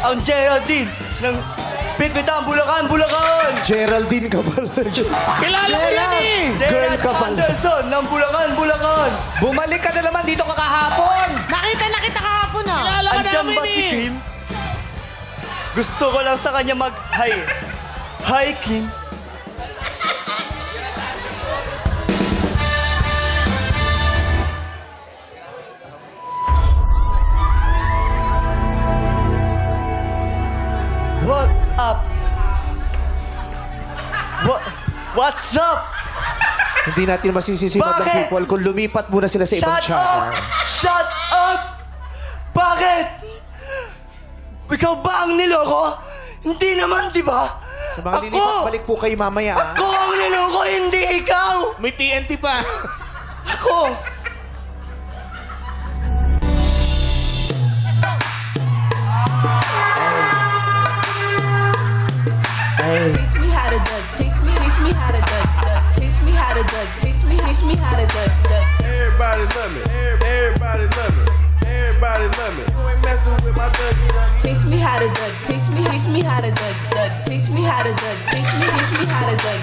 ang Geraldine ng Pitpitan, Bulacan, Bulacan! Geraldine ka pala. Kilala ko yan eh! Girl ka pala. Anderson ng Bulacan, Bulacan! Bumalik ka na naman dito kakahapon. Nakita kahapon ah. Kilala ka Andiyan namin ba si eh! Kim? Gusto ko lang sa kanya mag-hi. Hi, Kim. What's up? What's up? Hindi natin masisisi Madlang Bakit? People kung lumipat muna sila sa ibang channel. Shut up! Bakit? Ikaw ba ang niloko? Hindi naman, di ba? Sa mga lilipat-balik po kayo mamaya. Ako ang niloko, hindi ikaw! May TNT pa. Ako! Taste me how to duck. Taste me how to duck. Taste me how to duck. Taste me how to duck. Everybody love me. Everybody love me. Everybody love me. You ain't messing with my Dougie. Taste me how to duck. Taste me how to duck. Taste me how to duck. Taste me how to duck.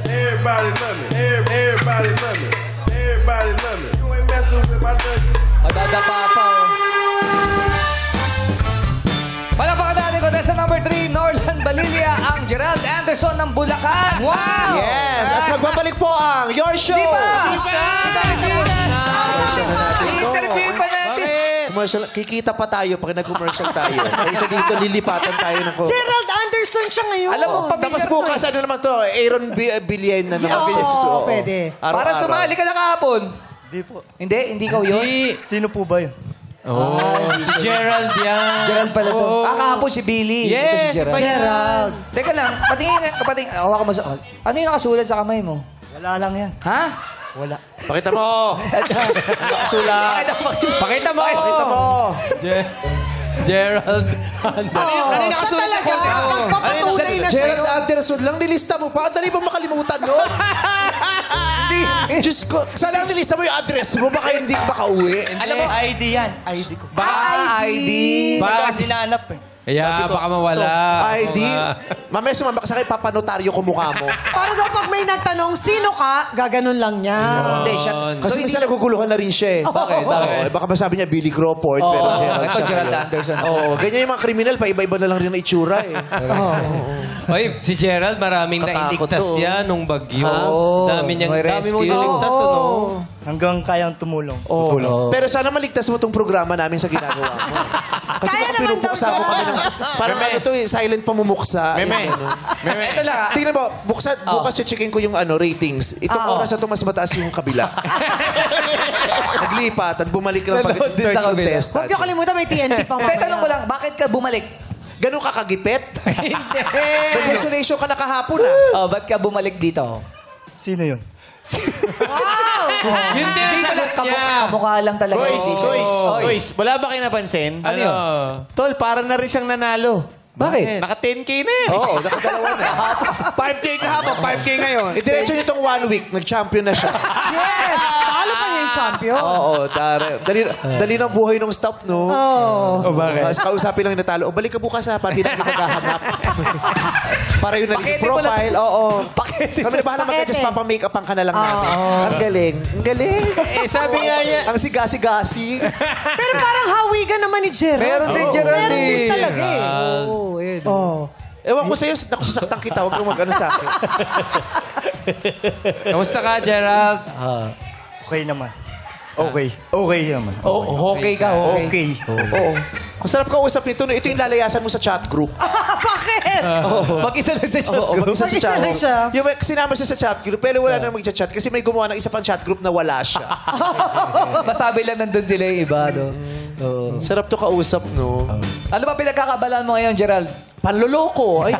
Everybody love me. Everybody love me. Everybody love me. You ain't messing with my Dougie. Madadapa pa, oh. Palapakan natin ko sa number 3, Norlan Balilia, ang Gerald Anderson ng Bulacan. Wow! Yes! At magbabalik po ang Your Show! Interview pa natin. Commercial, kikita pa tayo pag nag-commercial tayo. Kaysa dito, lilipatan tayo ng... Gerald Anderson siya ngayon. Alam mo, Tapos bukas, ano naman to? Aaron Bilyen na naman. Oo, pwede. Para sumali ka na kahapon. Di po. Hindi ikaw yun. Sino po ba yun? Si Gerald yan. Gerald pala to. Kahapon si Billy. Yes, Ito si Gerald. Gerald. Teka lang, patingin, hawakan mo sa... Ano yung nakasulat sa kamay mo? Wala lang yan. Ha? Wala. Pakita mo! Nakasulat! Pakita mo. Pakita mo! Gerald. Siya talaga. Magpapatunay na siya. Gerald Anderson lang, nilista mo pa. Dali ba makalimutan, no? Hindi. Diyos ko, saan lang nilista mo yung address mo? Baka hindi ka makauwi. Alam mo, ID yan. ID ko. ID. Baka sinanap eh. Kaya baka mawala. ID? Mamaya sumambak sa akin, papanotaryo ko mukha mo. Para daw pag may nagtanong, sino ka? Gaganon lang niya. Hindi, siya... Kasi minsan naguguluhan na rin siya eh. Bakit? Oo, baka masabi niya Billy Crawford, pero Gerald Ito, siya. Gerald Anderson. Oo, ganyan yung mga kriminal, pa-iba-iba na lang rin ang itsura eh. Oy, si Gerald, maraming Katakot nailigtas to. yan nung bagyo. Oo. Dami May mong rescue. niligtas, ano? Hanggang kayang tumulong. Oo. Pero sana maligtas mo tong programa namin sa ginagawa mo. Kasi Kaya baka naman pinupuksa daw mo kami yan. ng... Parang ano to eh, silent pamumuksa. Ito lang, ah. Tingnan mo, bukas checkin ko yung ratings. Itong oras na ito mas mataas yung kabila. Naglipat at bumalik lang pag Nanood din third sa kabila. contestant. Huwag niyo kalimutan, may TNT pa Teka lang ko lang, bakit ka bumalik? Ganun ka kagipet? May consolation ka na kahapon Oh, ba't ka bumalik dito? Sino yun? Wow! Yun din ang Dito sagot lang, niya. kamukha lang talaga. Boys, wala ba kayo napansin? Ano yun? Tol, parang na rin siyang nanalo. Bakit? Naka 10K na eh. Oo, nakadalawa na. 5K kahapon, 5K ngayon. Diretso nyo itong 1 week, nag-champion na siya. Yes! Paano pa niya yung champion? Oo, dali ng buhay ng staff, no? Oh. Bakit? Kausapin lang yung natalo. O, balik ka bukas ha, pati na kami naghahanap. Para yung naging Pakete mo lang. profile. Oo. Pakete. Kami na bahala mag-adjust, papamake-upan ka na lang namin. Ang galing. Ang galing. Sabi nga niya, Ang sigasi-gasi. Pero parang hawigan naman ni Gerald. Meron din, Gerald. Meron din talaga eh. Oo, yun. Oh. Ewan ko sa'yo, nakusasaktan kita. Huwag kang mag-ano sa akin. Kamusta ka, Gerald? Okay naman. Okay. Okay naman. Okay ka, okay. Okay. Oo. Masarap ka usap nito. No? Ito yung lalayasan mo sa chat group. Bakit? Mag-isa lang sa chat Oo, group. mag-isa sa Mag-isa chat lang siya. Yung sinama siya sa chat group, pero wala nang mag-chat kasi may gumawa ng isa pang chat group na wala siya. Masabi lang nandun sila yung iba, no? Oo. Sarap to kausap, no? Ano ba pinagkakabalaan mo ngayon, Gerald? Panloloko. Ay,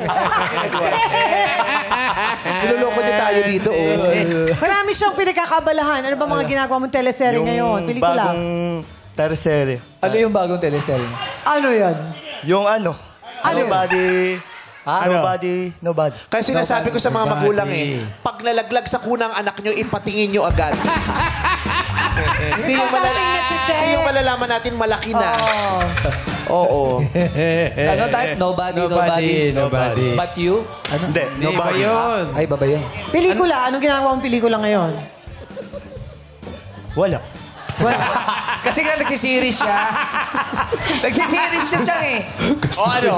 niloloko niya tayo dito, oh. Marami siyang pinagkakabalahan. Ano ba mga ginagawa mong teleserye ngayon? Pelikula? bagong teleserye. Ano yung bagong teleserye? Ano yan? Yung ano? Ano? Nobody. Nobody. Kaya sinasabi ko sa mga magulang pag nalaglag sa kunang anak nyo, ipatingin nyo agad. Hindi yung Dating na check. Yung malalaman natin malaki na. Oo. Ano tayo? Nobody. But you? Ano? Hindi, Hindi ba yun? Ay, baba yun. Pelikula. Anong ginagawa mong pelikula ngayon? Wala. Kasi nga nagsisiris siya. Nagsisiris siya dyan eh. O ano?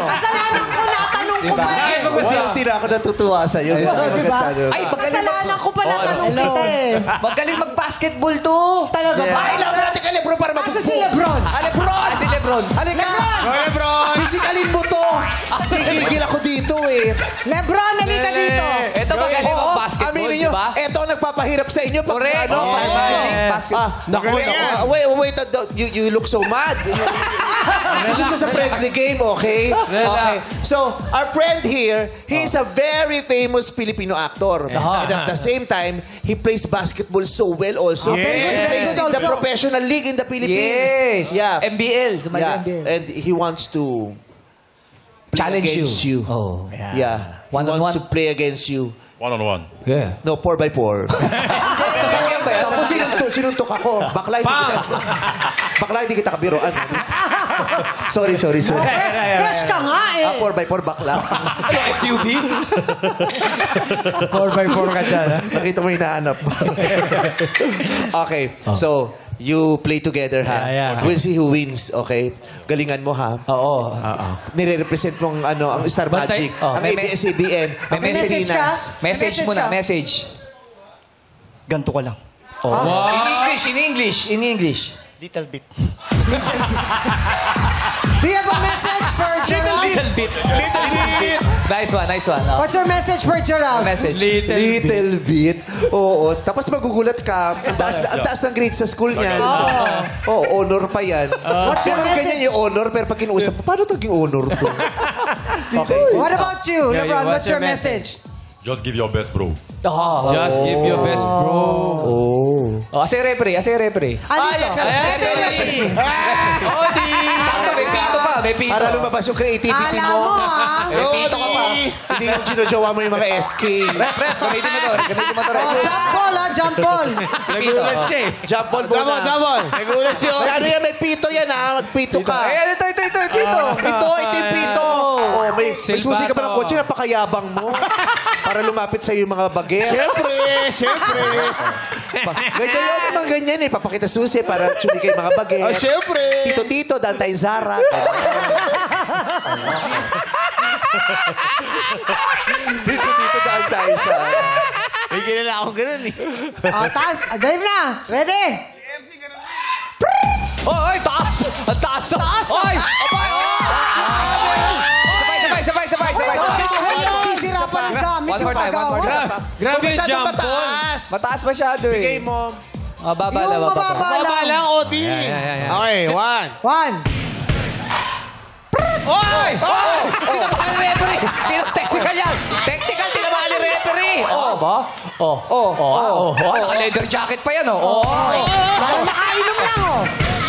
Kasalanan ko, natanong ko pa eh. Walang tira ako natutuwa sa'yo. Gusto ko Diba? Ay, Kasalanan ko pa natanong kita eh. Magaling mag-basketball to. Talaga ba? Ay, laban natin kay Lebron para Asa si Lebron? Lebron! Si Lebron. Halika! Lebron! Physikalin mo to! Gigigil ako dito eh. Lebron, halika dito. Ito magaling mag-basketball, Aminin nyo, diba? ito ang nagpapahirap sa inyo. Pag, Correct. ano, Yes. magic. Basketball. Wait, you look so mad. This is just a friendly game, okay? Okay. So, our friend here, he is a very famous Filipino actor. And at the same time, he plays basketball so well also. Very good, He very plays good in the also. professional league in the Philippines. Yes. Yeah. MBL. Sumali Yeah. MBL. And he wants to play Challenge against you. Oh. Yeah. He One on wants one. to play against you. One-on-one. Yeah. No, 4x4. Sasakyan ba yan? Tapos sinuntok ako. Bakla hindi kita kabiroan. Sorry. Crush ka nga eh. 4x4 bakla. Ano, SUV? 4x4 ka dyan, ha? Nakita mo hinahanap. Okay, so you play together, ha? Yeah. We'll see who wins, okay? Galingan mo, ha? Oo. Nire-represent mong ang Star Bantay. Magic, Oh, ang may- ABS-CBN, ang may message ka? Pilipinas. Message Message muna, ka? message. Ganto ka lang. In English. Little bit. Do you have a message for Gerald? Nice one. Oh. What's your message for Gerald? Message. Little bit. Oo. Tapos magugulat ka. Ang taas ng grade sa school niyan. Oo, honor pa yan. What's your Ganyan message? yung honor, pero pag kinuusap mo, paano naging honor to? Okay. What about you, Yeah, Lebron? what's What's your your message? Just give your best, bro. Just give your best, bro. Oh. Ase referee. Alito. Sakto, may pito pa. May pito. Para lumabas yung creativity Alam mo, mo. ha? May pito ka pa. Hindi yung ginojowa mo yung mga SK. Rep. Gamitin mo to. Oh, jump ball, ha? Jump ball. Nagulat siya eh. Jump ball muna. Nagulat siya. May ano yan, may pito yan ha. Magpito ka. Ay, ito, yung pito. Ito yung pito. Oh, may susi ka ba ng Silbato. kotse? Napakayabang mo. Para lumapit sa yung mga bagets. Siyempre. Ganyan yun naman ganyan eh. Papakita susi para tsuli kayo mga bagets. Siyempre. Tito, dantay Zara. Tito, dantay Zara. May kilala akong ganun eh. Oh, Dave na. Ready? Ay, taas. Ang taas. Ay, abay. Sabay. Sisira pa ng gamit One yung more time. pag-awa. Grabe yung Masyadong jump ball. mataas. Mataas masyado eh. Bigay mo. Baba Yung lang. mababa Baba lang. lang, Odi. Okay, one. One. Oy! Tinabahan ni referee. Technical yan. Technical, tinabahan ni referee. Ba? Naka-leather jacket pa yan, Parang nakainom lang, oh.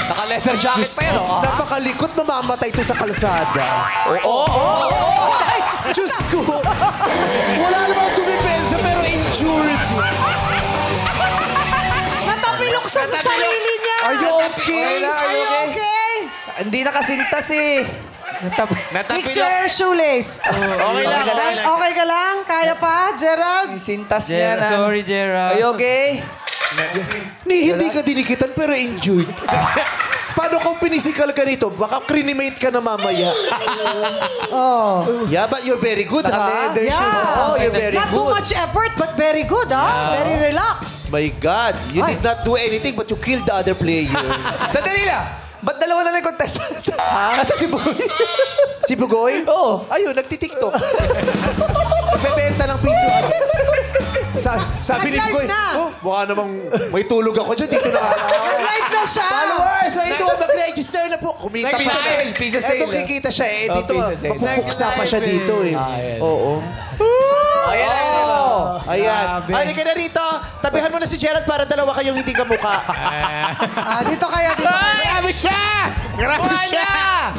Naka-leather jacket pa yan, Napakalikot, mamamatay to sa kalsada. Ay, Diyos ko! Wala namang tumipensa pero injured. Natapilok siya sa sarili niya. Are you okay? Are you okay? Hindi nakasintas eh. Fix your shoelace. Okay lang. Okay ka lang? Kaya pa, Gerald? Sintas niya na. Sorry, Gerald. Are you okay? Hindi ka dinikitan pero injured. Paano kung pinisikal ka rito? Baka crinimate ka na mamaya. Oh. Yeah, but you're very good, ha? Naka-leather shoes. Oh, you're very Not too good. much effort, but very good, ha? Very relaxed. My God, you did not do anything but you killed the other player. Sandali lang. Ba't dalawa na lang contestant? Asa si Boy? Si Bugoy? Oo. Ayun, nagtitiktok. Nagbebenta ng piso. Sabi ni Nag-live Bugoy, na. mukha namang may tulog ako dyan. Dito na Nag-live na siya. Followers, so ito, mag-register na po. Kumita pa Piso siya. sale, piso sale. Ito, kikita siya eh. Dito, piso sale. mapupuksa pa siya dito eh. Ayan. Oo. Ayan. Halika na rito. Tabihan mo na si Gerald para dalawa kayong hindi kamukha. Dito kaya, dito. Grabe siya!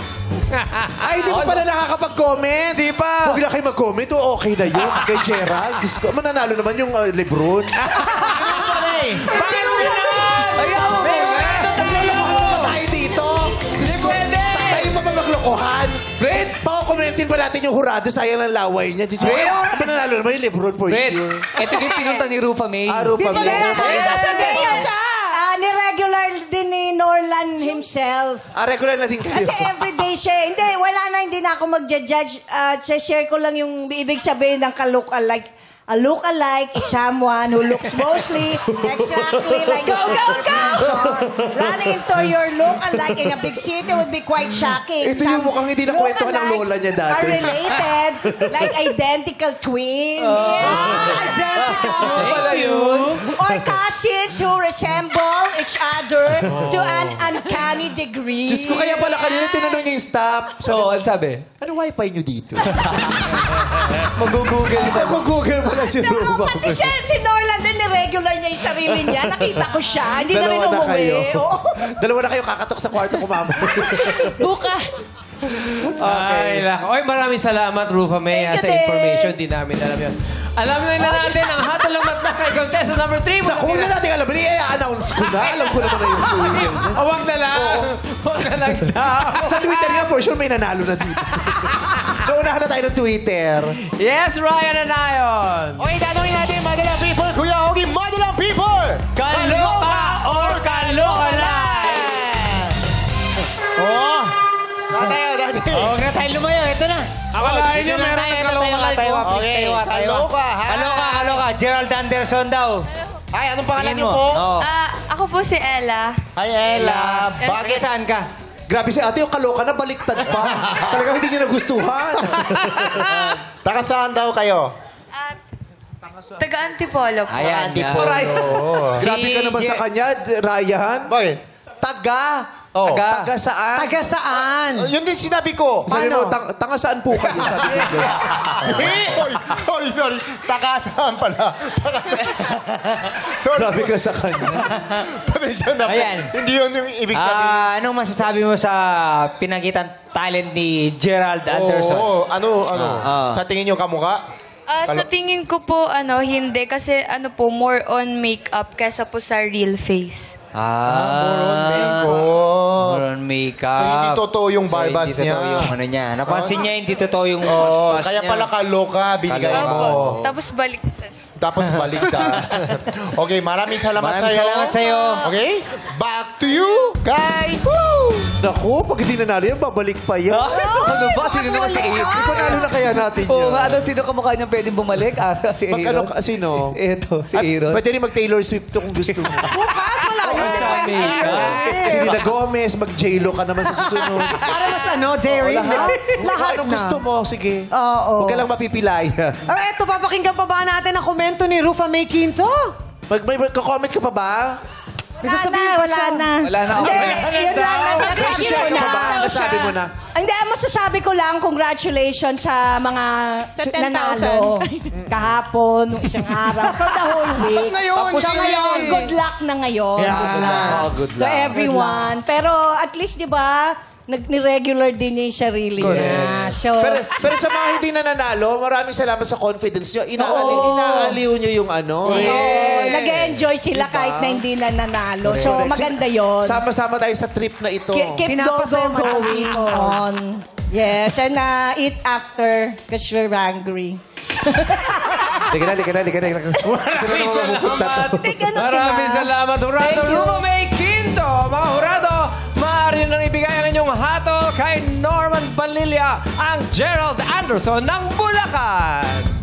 Ay, hindi pa pala nakakapag-comment. Hindi pa. Huwag lang kayo mag-comment. O, okay na yun. Kay Gerald. Gusto ko, mananalo naman yung Lebron. Sino yun? Ayaw mo. kalokohan. Fred! Pakakomentin pa natin yung hurado. Sayang ng laway niya. Pananalo naman yung Lebron for Fred, sure. ito yung pinunta ni Rufa May. Rufa May. Ni-regular din ni Norlan himself. Regular na din kayo. Kasi everyday siya. Hindi, wala na, hindi na ako mag-judge. Share ko lang yung ibig sabihin ng ka-look-alike. A look-alike is someone who looks mostly exactly like a person. Running into your look-alike in a big city would be quite shocking. Ito yung mukhang hindi nakwentuhan ng lola niya dati. Are related like identical twins. Identical. Or cousins who resemble each other to an uncanny degree. Diyos ko, kaya pala kanina tinanong niya yung staff. So, ano sabi? Ano wifi niyo dito? Mag-google ba? Mag-google pala si Rufa. Pati siya, si Norland din, ni-regular niya yung sarili niya. Nakita ko siya. Hindi na rin Dalawa na umuwi. kayo. Oo. Dalawa na kayo kakatok sa kwarto ko, mama. Bukas. Ay, lako. Oy, maraming salamat, Rufa May, Thank you sa din. information. Di namin alam yun. Alam na natin ang hatol ng matna kay contestant number 3. Naku, huwag na natin alam. I-announce ko na. Alam ko naman na yung show yun. Huwag na lang. Huwag na lang daw. Sa Twitter nga, for sure, may nanalo na dito. So, unahan na tayo ng Twitter. Yes, Ryan and Ion. Okay, tatanungin natin, Madalang People. Kuya Ogie, Madalang People! Kaloka or kaloka lang? Oh! Dati. Huwag na tayo lumayo. Ito na. Akalain nyo, meron ng kaloka lang. Okay, kaloka, ha? Kaloka. Gerald Anderson daw. Ay, anong pangalan niyo po? Ako po si Ella. Hi, Ella. Bakit saan ka? Grabe si ate, yung kaloka na baliktad pa. Talagang hindi niya nagustuhan. Taga saan daw kayo? Taga Antipolo po. Ayan. Grabe ka naman sa kanya, Ryan. Bakit? Taga. Oh. Taga saan? Taga saan? Yun din sinabi ko. Sabi mo, Paano? tanga saan po kayo? Sabi ko. Sorry. Taga saan pala? Sorry. Grabe ka sa kanya. Pasensya na. Ayan. Hindi yun yung ibig sabihin. Anong masasabi mo sa pinagitan talent ni Gerald Anderson? Oo, ano? Sa tingin niyo kamukha? Sa tingin ko po, hindi. Kasi more on makeup kaysa po sa real face. More on makeup. So, hindi totoo yung barbas niya. Hindi totoo yung ano niya. Napansin niya, hindi totoo yung mustache Kaya niya. pala kaloka, binigay Opo. mo. Tapos baliktad. Tapos balik ka. Okay, maraming salamat Maraming sa'yo. salamat sa'yo. Okay, back to you, guys. Woo! Naku, pag hindi nanalo yan, babalik pa yan. Ano ba? Sino naman si Ito? Panalo na kaya natin Oo yun. nga, sino kamukha niyang pwedeng bumalik? Si Pag Aaron? sino? Ito, si At Aaron. pwede rin mag-Taylor Swift to kung gusto mo. Bukas, wala yun. Selena Gomez, mag-J-Lo ka naman sa susunod. Para mas daring na. Lahat Anong na. gusto mo? Sige. Oo. Huwag ka lang mapipilaya. Eto, papakinggan pa ba natin ang komento ni Rufa May Quinto? May comment ka pa ba? Wala na. Wala na. Hindi, yun lang. Nasabi ko Share ka na. pa ba? Nasabi mo na. Hindi, masasabi ko lang, congratulations sa mga nanalo. Kahapon, nung isang araw, for the whole week. Ngayon, So ngayon, good luck na ngayon. Good To luck. everyone. Pero at least, di ba, ni-regular din niya yung sarili niya. So, Pero sa mga hindi na nanalo, maraming salamat sa confidence nyo. Inaaliw nyo yung ano. nag-enjoy sila kahit na hindi na nanalo. So, maganda yon. Sama-sama tayo sa trip na ito. Keep going on. Yes, and eat after because we're hungry. Teka na. Sila naman mapupunta to. Maraming salamat, Hurado Rufa May Quinto. Mga Hurado, maaari nang ibigay ang inyong hatol kay Norman Balilla, ang Gerald Anderson ng Bulacan.